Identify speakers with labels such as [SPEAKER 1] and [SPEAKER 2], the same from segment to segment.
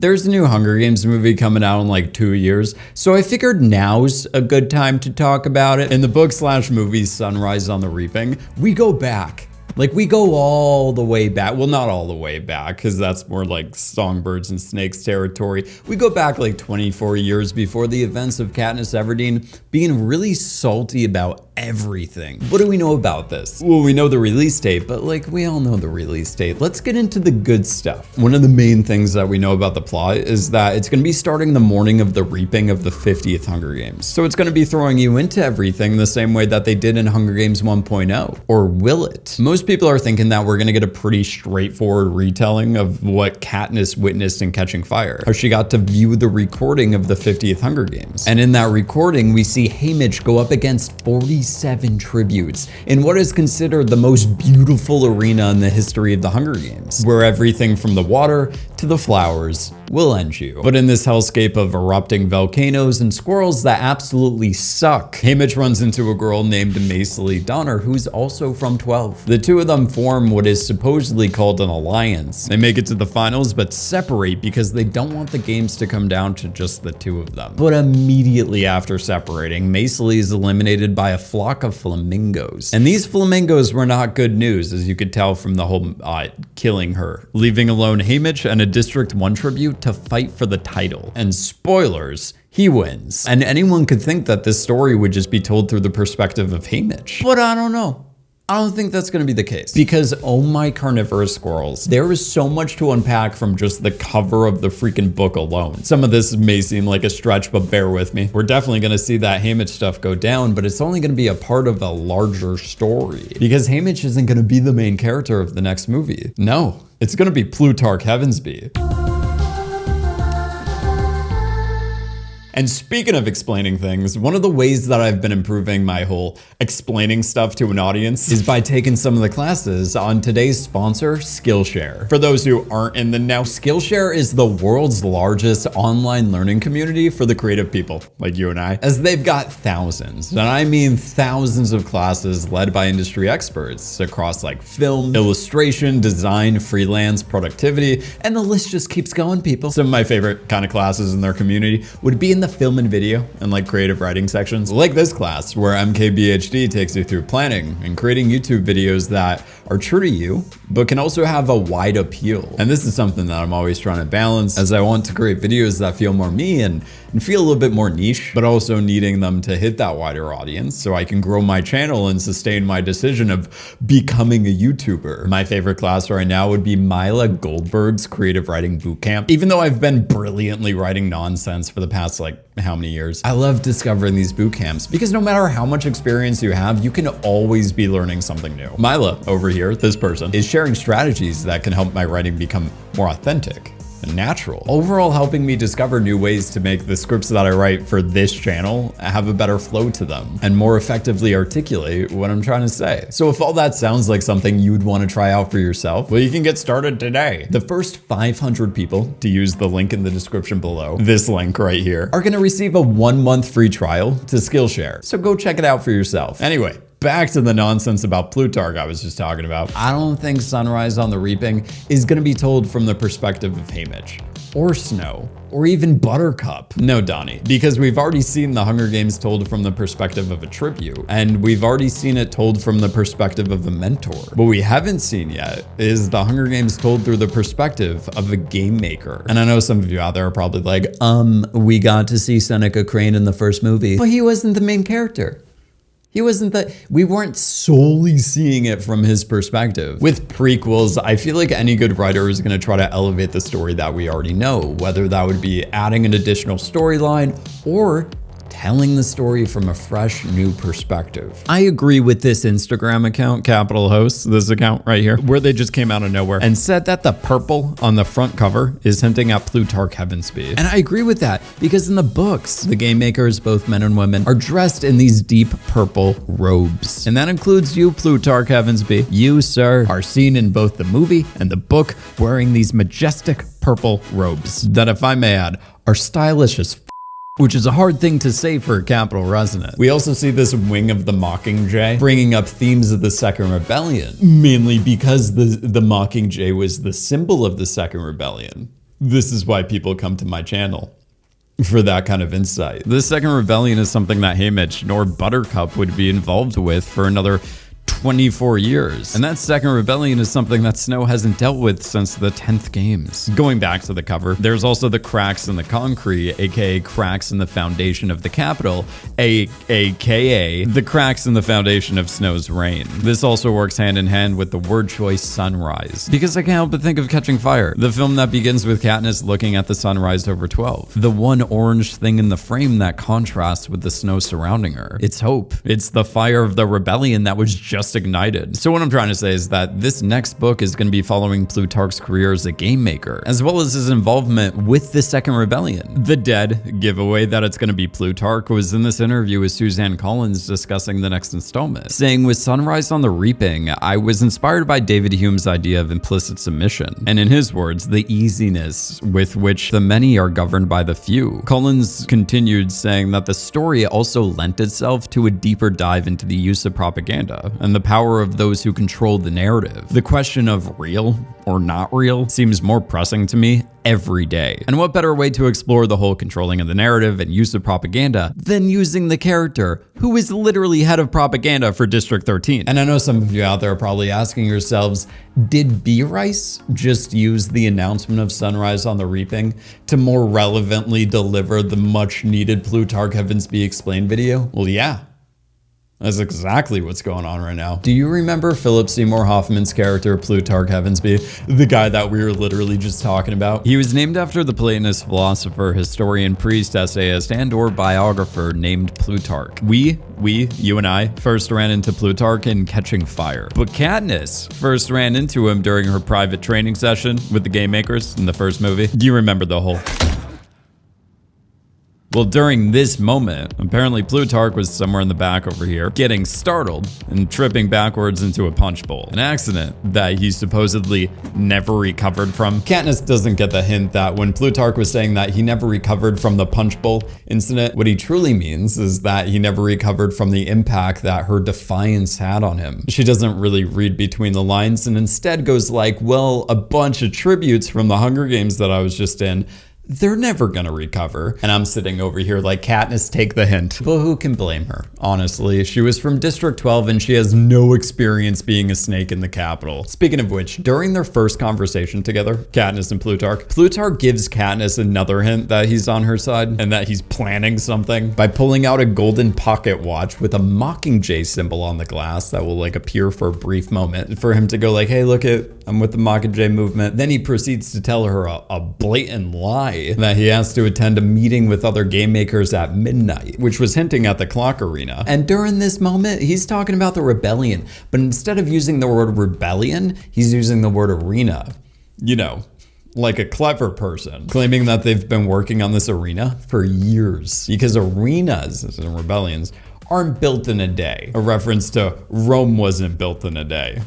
[SPEAKER 1] There's a new Hunger Games movie coming out in like 2 years, so I figured now's a good time to talk about it. In the book/movie Sunrise on the Reaping, we go back. Like, we go all the way back. Well, not all the way back, because that's more like Songbirds and Snakes territory. We go back like 24 years before the events of Katniss Everdeen being really salty about everything. What do we know about this? Well, we know the release date, but like, we all know the release date. Let's get into the good stuff. One of the main things that we know about the plot is that it's going to be starting the morning of the reaping of the 50th Hunger Games. So it's going to be throwing you into everything the same way that they did in Hunger Games 1.0. Or will it? Most people are thinking that we're going to get a pretty straightforward retelling of what Katniss witnessed in Catching Fire. How she got to view the recording of the 50th Hunger Games. And in that recording, we see Haymitch go up against 47 tributes in what is considered the most beautiful arena in the history of the Hunger Games, where everything from the water to the flowers will end you. But in this hellscape of erupting volcanoes and squirrels that absolutely suck, Haymitch runs into a girl named Maysilee Donner, who's also from 12. The two of them form what is supposedly called an alliance. They make it to the finals, but separate because they don't want the games to come down to just the two of them. But immediately after separating, Maysilee is eliminated by a flock of flamingos. And these flamingos were not good news, as you could tell from the whole killing her, leaving alone Haymitch and a District 1 tribute to fight for the title. And spoilers, he wins. And anyone could think that this story would just be told through the perspective of Haymitch. But I don't know. I don't think that's going to be the case, because oh my carnivorous squirrels, there is so much to unpack from just the cover of the freaking book alone. Some of this may seem like a stretch, but bear with me. We're definitely going to see that Haymitch stuff go down, but it's only going to be a part of a larger story, because Haymitch isn't going to be the main character of the next movie. No, it's going to be Plutarch Heavensbee. And speaking of explaining things, one of the ways that I've been improving my whole explaining stuff to an audience is by taking some of the classes on today's sponsor, Skillshare. For those who aren't in the know, Skillshare is the world's largest online learning community for the creative people like you and I, as they've got thousands, and I mean thousands of classes led by industry experts across like film, illustration, design, freelance, productivity, and the list just keeps going, people. Some of my favorite kind of classes in their community would be in the film and video and like creative writing sections, like this class where MKBHD takes you through planning and creating YouTube videos that are true to you, but can also have a wide appeal. And this is something that I'm always trying to balance, as I want to create videos that feel more me and feel a little bit more niche, but also needing them to hit that wider audience so I can grow my channel and sustain my decision of becoming a YouTuber. My favorite class right now would be Mila Goldberg's Creative Writing Bootcamp. Even though I've been brilliantly writing nonsense for the past like how many years, I love discovering these boot camps because no matter how much experience you have, you can always be learning something new. Mila over here, this person, is sharing strategies that can help my writing become more authentic and natural, overall helping me discover new ways to make the scripts that I write for this channel have a better flow to them and more effectively articulate what I'm trying to say. So if all that sounds like something you'd want to try out for yourself, well, you can get started today. The first 500 people to use the link in the description below, this link right here, are going to receive a 1-month free trial to Skillshare. So go check it out for yourself. Anyway, back to the nonsense about Plutarch I was just talking about. I don't think Sunrise on the Reaping is going to be told from the perspective of Haymitch, or Snow, or even Buttercup. No, Donnie, because we've already seen the Hunger Games told from the perspective of a tribute, and we've already seen it told from the perspective of a mentor. What we haven't seen yet is the Hunger Games told through the perspective of a game maker. And I know some of you out there are probably like, we got to see Seneca Crane in the first movie, but he wasn't the main character. We weren't solely seeing it from his perspective. With prequels, I feel like any good writer is going to try to elevate the story that we already know, whether that would be adding an additional storyline or telling the story from a fresh, new perspective. I agree with this Instagram account, Capital Hosts, this account right here, where they just came out of nowhere and said that the purple on the front cover is hinting at Plutarch Heavensbee. And I agree with that, because in the books, the game makers, both men and women, are dressed in these deep purple robes. And that includes you, Plutarch Heavensbee. You, sir, are seen in both the movie and the book wearing these majestic purple robes that, if I may add, are stylish as which is a hard thing to say for a Capital resident. We also see this wing of the Mockingjay bringing up themes of the Second Rebellion, mainly because the Mockingjay was the symbol of the Second Rebellion. This is why people come to my channel, for that kind of insight. The Second Rebellion is something that Haymitch nor Buttercup would be involved with for another 24 years. And that Second Rebellion is something that Snow hasn't dealt with since the 10th games. Going back to the cover, there's also the cracks in the concrete, aka cracks in the foundation of the capital, aka the cracks in the foundation of Snow's reign. This also works hand in hand with the word choice sunrise, because I can't help but think of Catching Fire, the film that begins with Katniss looking at the sunrise over 12. The one orange thing in the frame that contrasts with the snow surrounding her. It's hope. It's the fire of the rebellion that was just ignited. So what I'm trying to say is that this next book is going to be following Plutarch's career as a game maker, as well as his involvement with the Second Rebellion. The dead giveaway that it's going to be Plutarch was in this interview with Suzanne Collins discussing the next installment, saying, with Sunrise on the Reaping, I was inspired by David Hume's idea of implicit submission, and in his words, the easiness with which the many are governed by the few. Collins continued saying that the story also lent itself to a deeper dive into the use of propaganda and the power of those who control the narrative. The question of real or not real seems more pressing to me every day. And what better way to explore the whole controlling of the narrative and use of propaganda than using the character who is literally head of propaganda for District 13. And I know some of you out there are probably asking yourselves, did Bryce just use the announcement of Sunrise on the Reaping to more relevantly deliver the much needed Plutarch Heavensbee explained video? Well, yeah. That's exactly what's going on right now. Do you remember Philip Seymour Hoffman's character, Plutarch Heavensbee, the guy that we were literally just talking about? He was named after the Platonist philosopher, historian, priest, essayist, and/or biographer named Plutarch. You and I, first ran into Plutarch in Catching Fire. But Katniss first ran into him during her private training session with the Gamemakers in the first movie. Do you remember the whole... Well, during this moment, apparently Plutarch was somewhere in the back over here, getting startled and tripping backwards into a punch bowl. An accident that he supposedly never recovered from. Katniss doesn't get the hint that when Plutarch was saying that he never recovered from the punch bowl incident, what he truly means is that he never recovered from the impact that her defiance had on him. She doesn't really read between the lines and instead goes like, well, a bunch of tributes from the Hunger Games that I was just in, they're never gonna recover. And I'm sitting over here like, Katniss, take the hint. But who can blame her? Honestly, she was from District 12 and she has no experience being a snake in the Capitol. Speaking of which, during their first conversation together, Katniss and Plutarch gives Katniss another hint that he's on her side and that he's planning something by pulling out a golden pocket watch with a Mockingjay symbol on the glass that will like appear for a brief moment for him to go like, hey, look it, I'm with the Mockingjay movement. Then he proceeds to tell her a blatant lie that he has to attend a meeting with other game makers at midnight, which was hinting at the clock arena. And during this moment, he's talking about the rebellion, but instead of using the word rebellion, he's using the word arena. You know, like a clever person, claiming that they've been working on this arena for years, because arenas and rebellions aren't built in a day. A reference to Rome wasn't built in a day,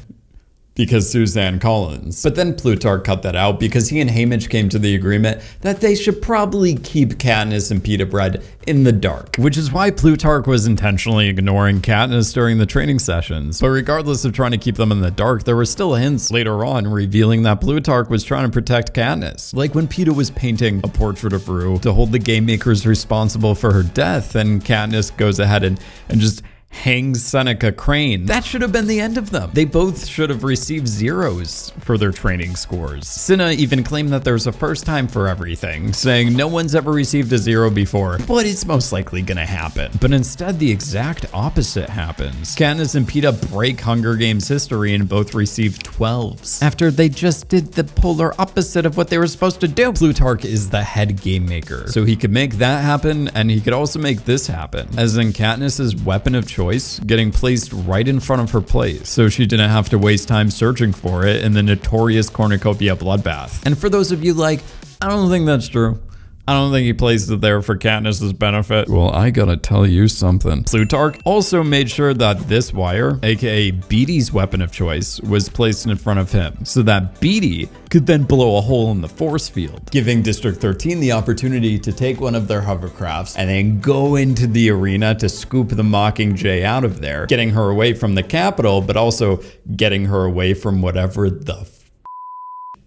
[SPEAKER 1] because Suzanne Collins. But then Plutarch cut that out because he and Haymitch came to the agreement that they should probably keep Katniss and Pita Bread in the dark, which is why Plutarch was intentionally ignoring Katniss during the training sessions. But regardless of trying to keep them in the dark, there were still hints later on revealing that Plutarch was trying to protect Katniss. Like when Pita was painting a portrait of Rue to hold the game makers responsible for her death, and Katniss goes ahead and just hangs Seneca Crane. That should have been the end of them. They both should have received zeros for their training scores. Cinna even claimed that there's a first time for everything, saying no one's ever received a 0 before, but it's most likely gonna happen. But instead, the exact opposite happens. Katniss and Pita break Hunger Games history and both receive 12s, after they just did the polar opposite of what they were supposed to do. Plutarch is the head game maker, so he could make that happen, and he could also make this happen, as in Katniss's weapon of choice getting placed right in front of her place, so she didn't have to waste time searching for it in the notorious cornucopia bloodbath. And for those of you like, I don't think that's true, I don't think he placed it there for Katniss's benefit, well, I gotta tell you something. Plutarch also made sure that this wire, aka Beatty's weapon of choice, was placed in front of him, so that Beatty could then blow a hole in the force field, giving District 13 the opportunity to take one of their hovercrafts and then go into the arena to scoop the Mockingjay out of there, getting her away from the Capitol, but also getting her away from whatever the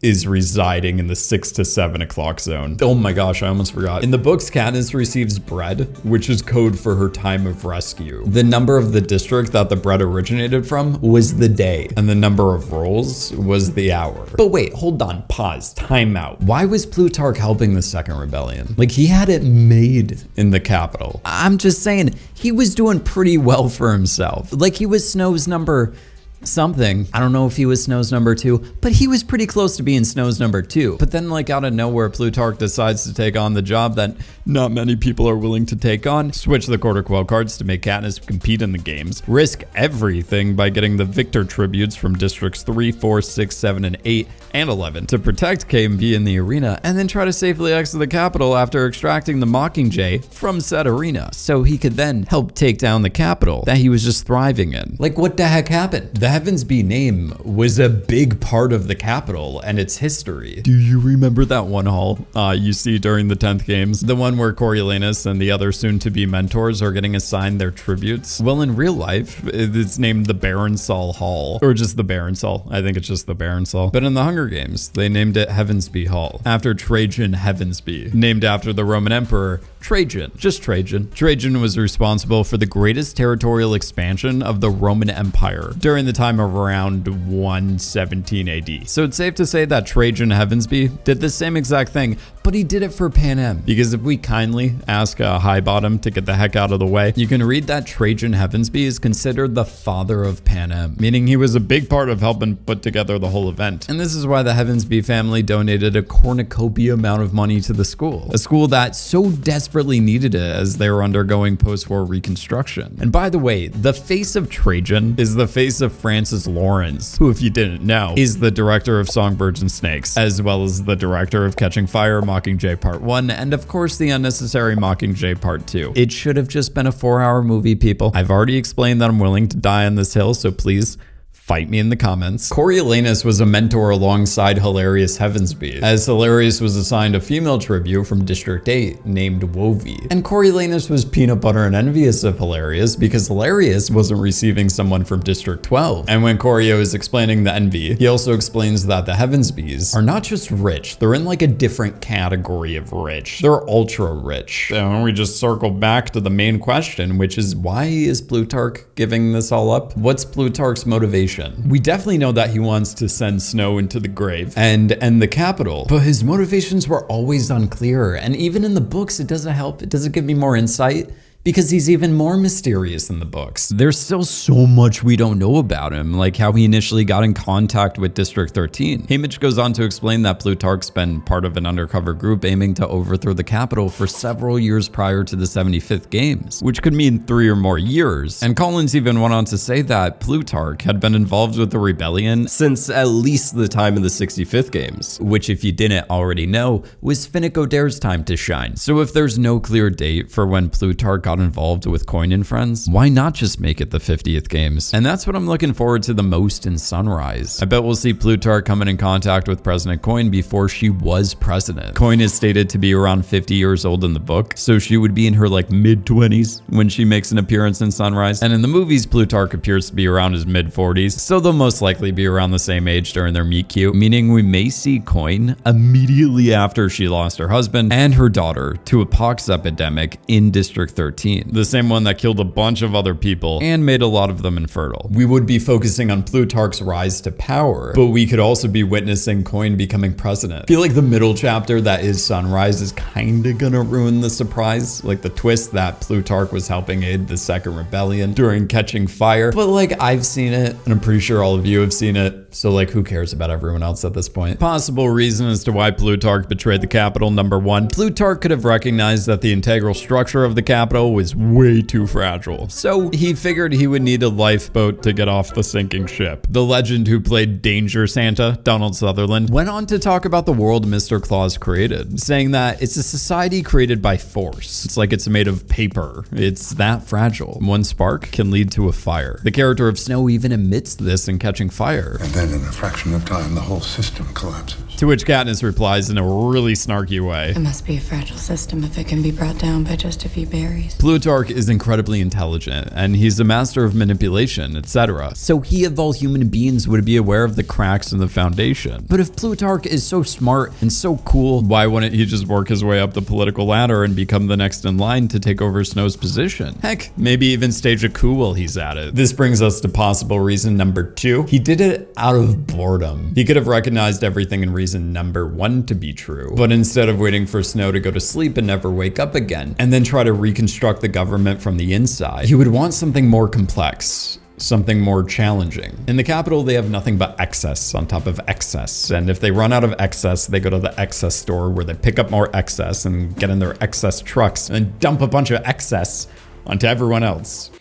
[SPEAKER 1] is residing in the 6 to 7 o'clock zone. Oh my gosh, I almost forgot. In the books, Katniss receives bread, which is code for her time of rescue. The number of the district that the bread originated from was the day, and the number of rolls was the hour. But wait, hold on, pause, time out. Why was Plutarch helping the Second Rebellion? Like, he had it made in the capital. I'm just saying, he was doing pretty well for himself. Like, he was Snow's number something. I don't know if he was Snow's number 2, but he was pretty close to being Snow's number 2. But then, like, out of nowhere, Plutarch decides to take on the job that not many people are willing to take on. Switch the Quarter Quell cards to make Katniss compete in the games. Risk everything by getting the victor tributes from districts 3, 4, 6, 7, and 8, and 11 to protect KMB in the arena, and then try to safely exit the capital after extracting the Mockingjay from said arena, so he could then help take down the capital that he was just thriving in. Like, what the heck happened? The Heavensbee name was a big part of the capital and its history. Do you remember that one hall you see during the 10th games? The one where Coriolanus and the other soon-to-be mentors are getting assigned their tributes? Well, in real life, it's named the Baronsal Hall, or just the Baronsal. I think it's just the Baronsal. But in the Hunger Games, they named it Heavensbee Hall, after Trajan Heavensbee, named after the Roman Emperor Trajan. Just Trajan. Trajan was responsible for the greatest territorial expansion of the Roman Empire during the time of around 117 AD. So it's safe to say that Trajan Heavensbee did the same exact thing, but he did it for Panem. Because if we kindly ask Highbottom to get the heck out of the way, you can read that Trajan Heavensbee is considered the father of Panem, meaning he was a big part of helping put together the whole event. And this is why the Heavensbee family donated a cornucopia amount of money to the school, a school that so desperately needed it as they were undergoing post-war reconstruction. And by the way, the face of Trajan is the face of Francis Lawrence, who, if you didn't know, is the director of Songbirds and Snakes, as well as the director of Catching Fire, Mockingjay Part 1, and of course the unnecessary Mockingjay Part 2. It should have just been a 4-hour movie, people. I've already explained that I'm willing to die on this hill, so please fight me in the comments. Coriolanus was a mentor alongside Hilarious Heavensbee, as Hilarious was assigned a female tribute from District 8 named Wovi. And Coriolanus was peanut butter and envious of Hilarious because Hilarious wasn't receiving someone from District 12. And when Corio is explaining the envy, he also explains that the Heavensbees are not just rich, they're in like a different category of rich. They're ultra rich. And we just circle back to the main question, which is, why is Plutarch giving this all up? What's Plutarch's motivation? We definitely know that he wants to send Snow into the grave and end the capital, but his motivations were always unclear. And even in the books, it doesn't help. It doesn't give me more insight, because he's even more mysterious in the books. There's still so much we don't know about him, like how he initially got in contact with District 13. Haymitch goes on to explain that Plutarch's been part of an undercover group aiming to overthrow the capital for several years prior to the 75th games, which could mean 3 or more years. And Collins even went on to say that Plutarch had been involved with the rebellion since at least the time of the 65th games, which, if you didn't already know, was Finnick Odair's time to shine. So if there's no clear date for when Plutarch got involved with Coin and Friends, why not just make it the 50th games? And that's what I'm looking forward to the most in Sunrise. I bet we'll see Plutarch coming in contact with President Coin before she was president. Coin is stated to be around 50 years old in the book, so she would be in her like mid-20s when she makes an appearance in Sunrise. And in the movies, Plutarch appears to be around his mid-40s, so they'll most likely be around the same age during their meet cute, meaning we may see Coin immediately after she lost her husband and her daughter to a pox epidemic in District 13. The same one that killed a bunch of other people and made a lot of them infertile. We would be focusing on Plutarch's rise to power, but we could also be witnessing Coin becoming president. I feel like the middle chapter that is Sunrise is kinda gonna ruin the surprise, like the twist that Plutarch was helping aid the Second Rebellion during Catching Fire. But like, I've seen it, and I'm pretty sure all of you have seen it, so like, who cares about everyone else at this point? Possible reason as to why Plutarch betrayed the capital: number 1, Plutarch could have recognized that the integral structure of the capital was way too fragile, so he figured he would need a lifeboat to get off the sinking ship. The legend who played Danger Santa, Donald Sutherland, went on to talk about the world Mr. Claus created, saying that it's a society created by force. It's like it's made of paper. It's that fragile. One spark can lead to a fire. The character of Snow even admits this in Catching Fire.
[SPEAKER 2] And then then in a fraction of time, the whole system collapses.
[SPEAKER 1] To which Katniss replies in a really snarky way.
[SPEAKER 3] It must be a fragile system if it can be brought down by just a few berries.
[SPEAKER 1] Plutarch is incredibly intelligent, and he's a master of manipulation, etc. So he of all human beings would be aware of the cracks in the foundation. But if Plutarch is so smart and so cool, why wouldn't he just work his way up the political ladder and become the next in line to take over Snow's position? Heck, maybe even stage a coup while he's at it. This brings us to possible reason number 2. He did it out of boredom. He could have recognized everything in reason number 1 to be true, but instead of waiting for Snow to go to sleep and never wake up again, and then try to reconstruct the government from the inside, he would want something more complex. Something more challenging. In the capital, they have nothing but excess on top of excess. And if they run out of excess, they go to the excess store where they pick up more excess and get in their excess trucks and dump a bunch of excess onto everyone else.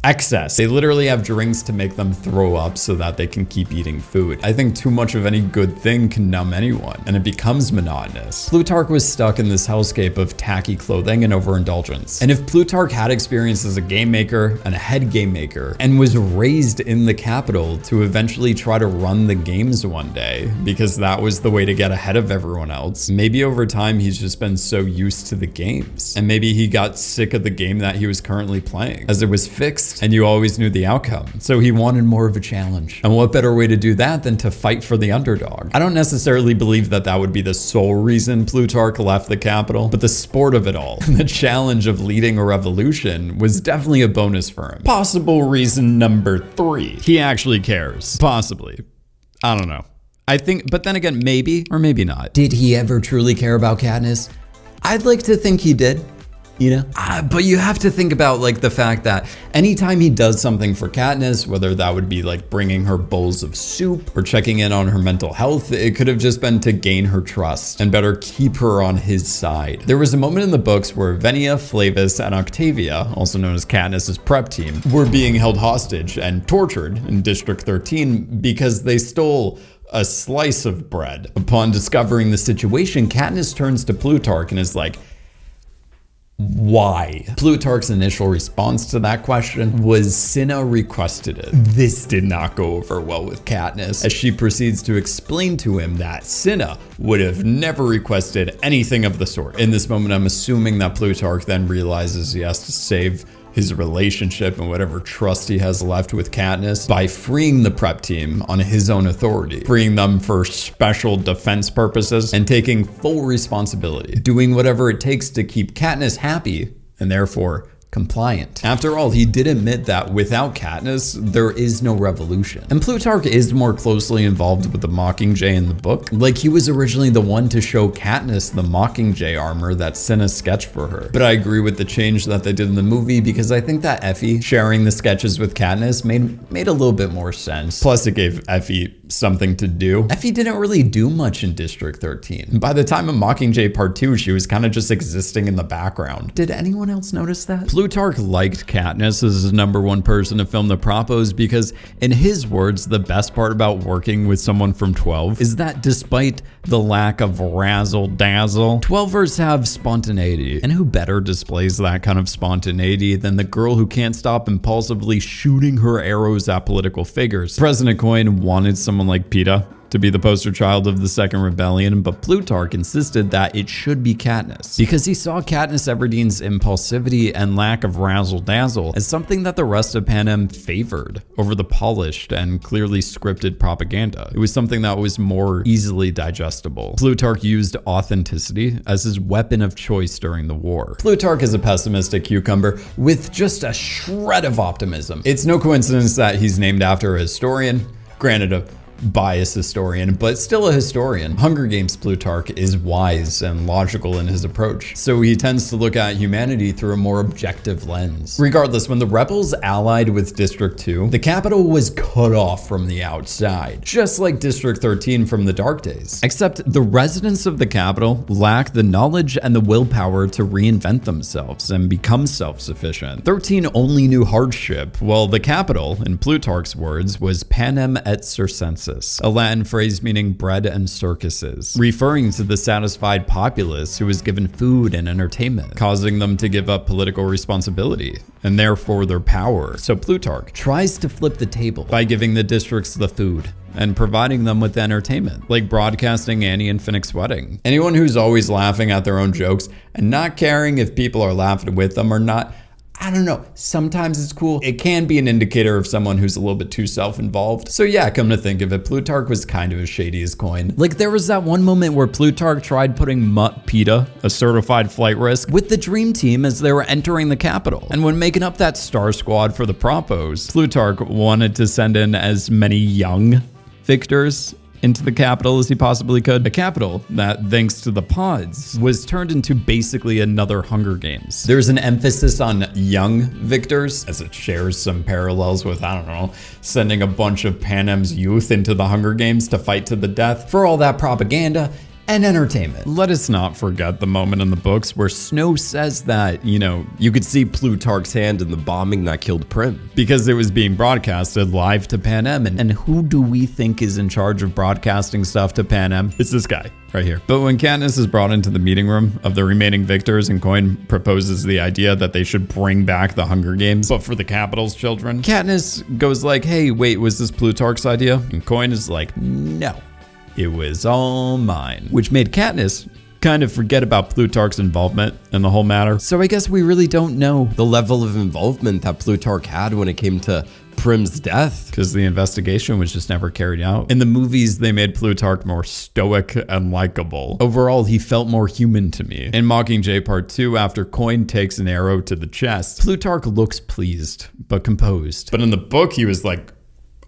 [SPEAKER 1] Excess. They literally have drinks to make them throw up so that they can keep eating food. I think too much of any good thing can numb anyone, and it becomes monotonous. Plutarch was stuck in this hellscape of tacky clothing and overindulgence. And if Plutarch had experience as a game maker and a head game maker, and was raised in the capital to eventually try to run the games one day, because that was the way to get ahead of everyone else, maybe over time he's just been so used to the games. And maybe he got sick of the game that he was currently playing, as it was fixed and you always knew the outcome. So he wanted more of a challenge. And what better way to do that than to fight for the underdog? I don't necessarily believe that that would be the sole reason Plutarch left the capital, but the sport of it all, the challenge of leading a revolution, was definitely a bonus for him. Possible reason number 3. He actually cares. Possibly. I don't know. I think, but then again, maybe or maybe not. Did he ever truly care about Katniss? I'd like to think he did. You know, but you have to think about like the fact that anytime he does something for Katniss, whether that would be like bringing her bowls of soup or checking in on her mental health, it could have just been to gain her trust and better keep her on his side. There was a moment in the books where Venia, Flavis, and Octavia, also known as Katniss's prep team, were being held hostage and tortured in District 13 because they stole a slice of bread. Upon discovering the situation, Katniss turns to Plutarch and is like, why? Plutarch's initial response to that question was Cinna requested it. This did not go over well with Katniss, as she proceeds to explain to him that Cinna would have never requested anything of the sort. In this moment, I'm assuming that Plutarch then realizes he has to save his relationship and whatever trust he has left with Katniss by freeing the prep team on his own authority, freeing them for special defense purposes and taking full responsibility, doing whatever it takes to keep Katniss happy and therefore compliant. After all, he did admit that without Katniss, there is no revolution. And Plutarch is more closely involved with the Mockingjay in the book. Like, he was originally the one to show Katniss the Mockingjay armor that Cinna sketched for her. But I agree with the change that they did in the movie because I think that Effie sharing the sketches with Katniss made a little bit more sense. Plus, it gave Effie something to do. Effie didn't really do much in District 13. By the time of Mockingjay Part 2, she was kind of just existing in the background. Did anyone else notice that? Plutarch liked Katniss as his #1 person to film the propos because, in his words, the best part about working with someone from 12 is that despite the lack of razzle-dazzle, 12ers have spontaneity. And who better displays that kind of spontaneity than the girl who can't stop impulsively shooting her arrows at political figures? President Coin wanted someone like Peeta to be the poster child of the Second Rebellion, but Plutarch insisted that it should be Katniss because he saw Katniss Everdeen's impulsivity and lack of razzle-dazzle as something that the rest of Panem favored over the polished and clearly scripted propaganda. It was something that was more easily digestible. Plutarch used authenticity as his weapon of choice during the war. Plutarch is a pessimistic cucumber with just a shred of optimism. It's no coincidence that he's named after a historian, granted a biased historian, but still a historian. Hunger Games Plutarch is wise and logical in his approach, so he tends to look at humanity through a more objective lens. Regardless, when the rebels allied with District 2, the capital was cut off from the outside, just like District 13 from the Dark Days. Except the residents of the capital lacked the knowledge and the willpower to reinvent themselves and become self-sufficient. 13 only knew hardship, while the capital, in Plutarch's words, was panem et circenses. circenses, a Latin phrase meaning bread and circuses, referring to the satisfied populace who was given food and entertainment, causing them to give up political responsibility and therefore their power. So Plutarch tries to flip the table by giving the districts the food and providing them with entertainment, like broadcasting Annie and Finnick's wedding. Anyone who's always laughing at their own jokes and not caring if people are laughing with them or not, I don't know, sometimes it's cool. It can be an indicator of someone who's a little bit too self-involved. So yeah, come to think of it, Plutarch was kind of as shady as coin. Like there was that one moment where Plutarch tried putting Mutt Peta, a certified flight risk, with the dream team as they were entering the capital. And when making up that star squad for the propos, Plutarch wanted to send in as many young victors into the capital as he possibly could. A capital that, thanks to the pods, was turned into basically another Hunger Games. There's an emphasis on young victors, as it shares some parallels with, I don't know, sending a bunch of Panem's youth into the Hunger Games to fight to the death for all that propaganda and entertainment. Let us not forget the moment in the books where Snow says that, you could see Plutarch's hand in the bombing that killed Prim, because it was being broadcasted live to Panem. And who do we think is in charge of broadcasting stuff to Panem? It's this guy right here. But when Katniss is brought into the meeting room of the remaining victors and Coin proposes the idea that they should bring back the Hunger Games, but for the capital's children, Katniss goes like, hey, wait, was this Plutarch's idea? And Coin is like, no. It was all mine, which made Katniss kind of forget about Plutarch's involvement in the whole matter. So I guess we really don't know the level of involvement that Plutarch had when it came to Prim's death, because the investigation was just never carried out. In the movies, they made Plutarch more stoic and likable. Overall, he felt more human to me. In Mockingjay Part 2, after Coin takes an arrow to the chest, Plutarch looks pleased, but composed. But in the book, he was like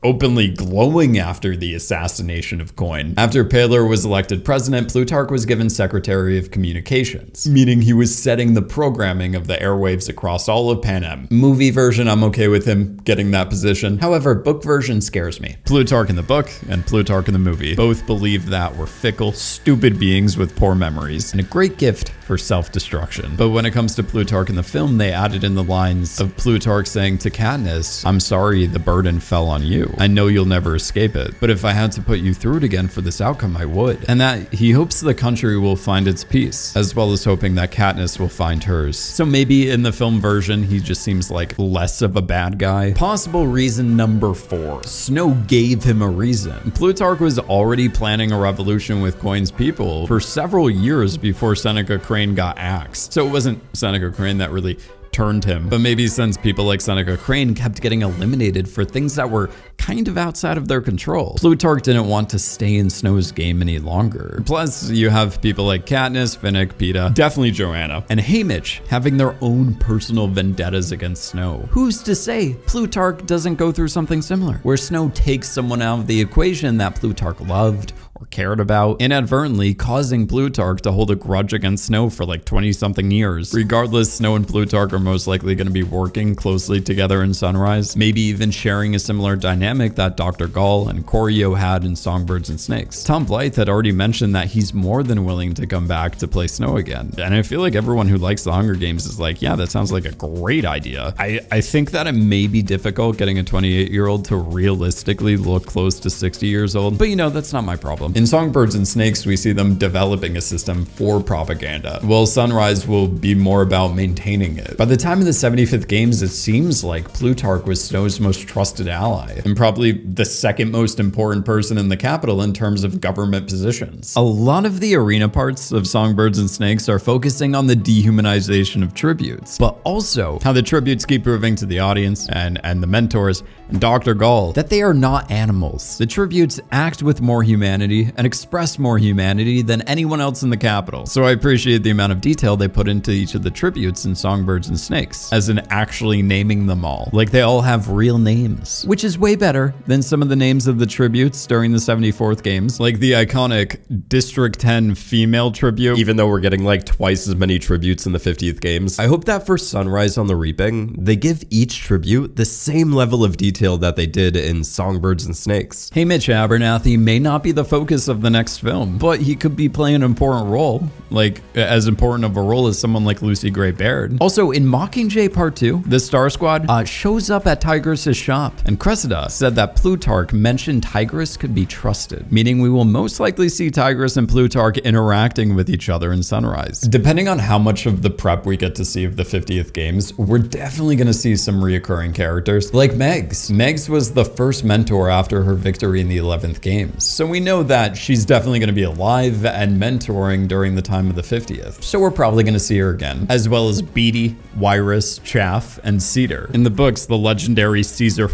[SPEAKER 1] openly glowing after the assassination of Coin. After Paler was elected president, Plutarch was given Secretary of Communications, meaning he was setting the programming of the airwaves across all of Panem. Movie version, I'm okay with him getting that position. However, book version scares me. Plutarch in the book and Plutarch in the movie both believed that we're fickle, stupid beings with poor memories and a great gift for self-destruction. But when it comes to Plutarch in the film, they added in the lines of Plutarch saying to Katniss, I'm sorry the burden fell on you. I know you'll never escape it, but if I had to put you through it again for this outcome, I would. And that he hopes the country will find its peace, as well as hoping that Katniss will find hers. So maybe in the film version, he just seems like less of a bad guy. Possible reason number 4. Snow gave him a reason. Plutarch was already planning a revolution with Coin's people for several years before Seneca Crane got axed. So it wasn't Seneca Crane that really turned him, but maybe since people like Seneca Crane kept getting eliminated for things that were kind of outside of their control, Plutarch didn't want to stay in Snow's game any longer. Plus, you have people like Katniss, Finnick, Peta, definitely Joanna, and Haymitch having their own personal vendettas against Snow. Who's to say Plutarch doesn't go through something similar, where Snow takes someone out of the equation that Plutarch loved or cared about, inadvertently causing Plutarch to hold a grudge against Snow for like 20-something years. Regardless, Snow and Plutarch are most likely going to be working closely together in Sunrise, maybe even sharing a similar dynamic that Dr. Gall and Corio had in Songbirds and Snakes. Tom Blythe had already mentioned that he's more than willing to come back to play Snow again, and I feel like everyone who likes the Hunger Games is like, yeah, that sounds like a great idea. I think that it may be difficult getting a 28-year-old to realistically look close to 60 years old, but that's not my problem. In Songbirds and Snakes, we see them developing a system for propaganda, while Sunrise will be more about maintaining it. By the time of the 75th Games, it seems like Plutarch was Snow's most trusted ally, and probably the second most important person in the capital in terms of government positions. A lot of the arena parts of Songbirds and Snakes are focusing on the dehumanization of tributes, but also how the tributes keep proving to the audience and the mentors and Dr. Gall that they are not animals. The tributes act with more humanity and express more humanity than anyone else in the capital. So I appreciate the amount of detail they put into each of the tributes in Songbirds and Snakes, as in actually naming them all. Like they all have real names, which is way better than some of the names of the tributes during the 74th Games, like the iconic District 10 female tribute, even though we're getting like twice as many tributes in the 50th Games. I hope that for Sunrise on the Reaping, they give each tribute the same level of detail that they did in Songbirds and Snakes. Haymitch Abernathy may not be the focus focus of the next film, but he could be playing an important role, like as important of a role as someone like Lucy Gray Baird. Also, in Mockingjay Part 2, the Star Squad shows up at Tigris' shop, and Cressida said that Plutarch mentioned Tigris could be trusted, meaning we will most likely see Tigris and Plutarch interacting with each other in Sunrise. Depending on how much of the prep we get to see of the 50th games, we're definitely going to see some reoccurring characters, like Megs. Megs was the first mentor after her victory in the 11th games, so we know that she's definitely going to be alive and mentoring during the time of the 50th, so we're probably going to see her again, as well as Beatty, Wyrus, Chaff, and Cedar. In the books, the legendary Caesar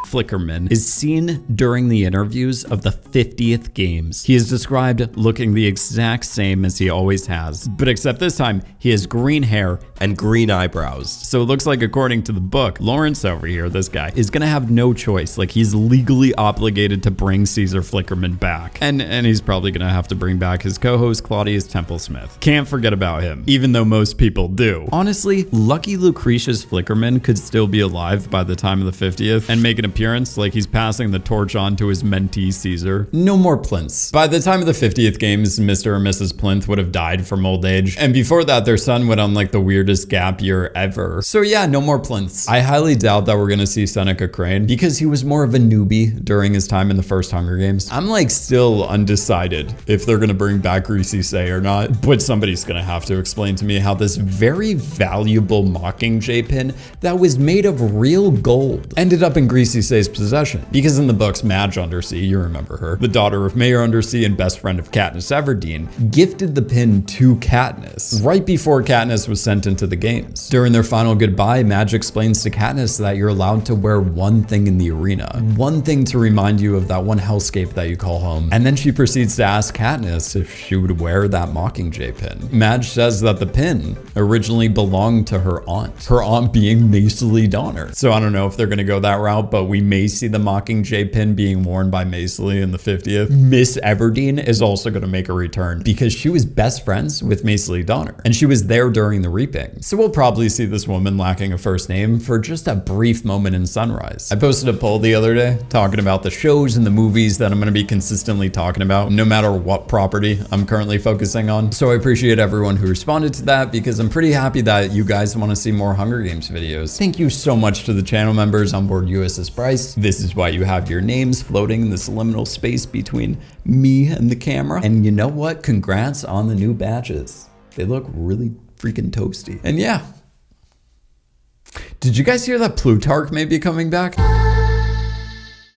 [SPEAKER 1] Flickerman is seen during the interviews of the 50th games. He is described looking the exact same as he always has, but except this time he has green hair and green eyebrows. So it looks like, according to the book, Lawrence over here, this guy, is gonna have no choice. Like, he's legally obligated to bring Caesar Flickerman back. And he's probably gonna have to bring back his co-host Claudius Templesmith. Can't forget about him, even though most people do. Honestly, lucky Lucretius Flickerman could still be alive by the time of the 50th and make an appearance, like he's passing the torch on to his mentee Caesar. No more Plinths. By the time of the 50th games, Mr. or Mrs. Plinth would have died from old age, and before that their son went on like the weirdest gap year ever. So yeah, no more Plinths. I highly doubt that we're gonna see Seneca Crane because he was more of a newbie during his time in the first Hunger Games. I'm like still undecided if they're gonna bring back Greasy Say or not, but somebody's gonna have to explain to me how this very valuable Mockingjay pin that was made of real gold ended up in Greasy Say's possession. Because in the books, Madge Undersea, you remember her, the daughter of Mayor Undersea and best friend of Katniss Everdeen, gifted the pin to Katniss right before Katniss was sent into the games. During their final goodbye, Madge explains to Katniss that you're allowed to wear one thing in the arena, one thing to remind you of that one hellscape that you call home. And then she proceeds to ask Katniss if she would wear that Mockingjay pin. Madge says that the pin originally belonged to her aunt being Maysilee Donner. So I don't know if they're gonna go that route, but we may see the Mockingjay pin being worn by Maysilee in the 50th. Miss Everdeen is also going to make a return because she was best friends with Maysilee Donner, and she was there during the reaping. So we'll probably see this woman lacking a first name for just a brief moment in Sunrise. I posted a poll the other day talking about the shows and the movies that I'm going to be consistently talking about, no matter what property I'm currently focusing on. So I appreciate everyone who responded to that because I'm pretty happy that you guys want to see more Hunger Games videos. Thank you so much to the channel members on board USS Bryce. This is why you have your names floating in this liminal space between me and the camera. And you know what? Congrats on the new badges. They look really freaking toasty. And yeah. Did you guys hear that Plutarch may be coming back?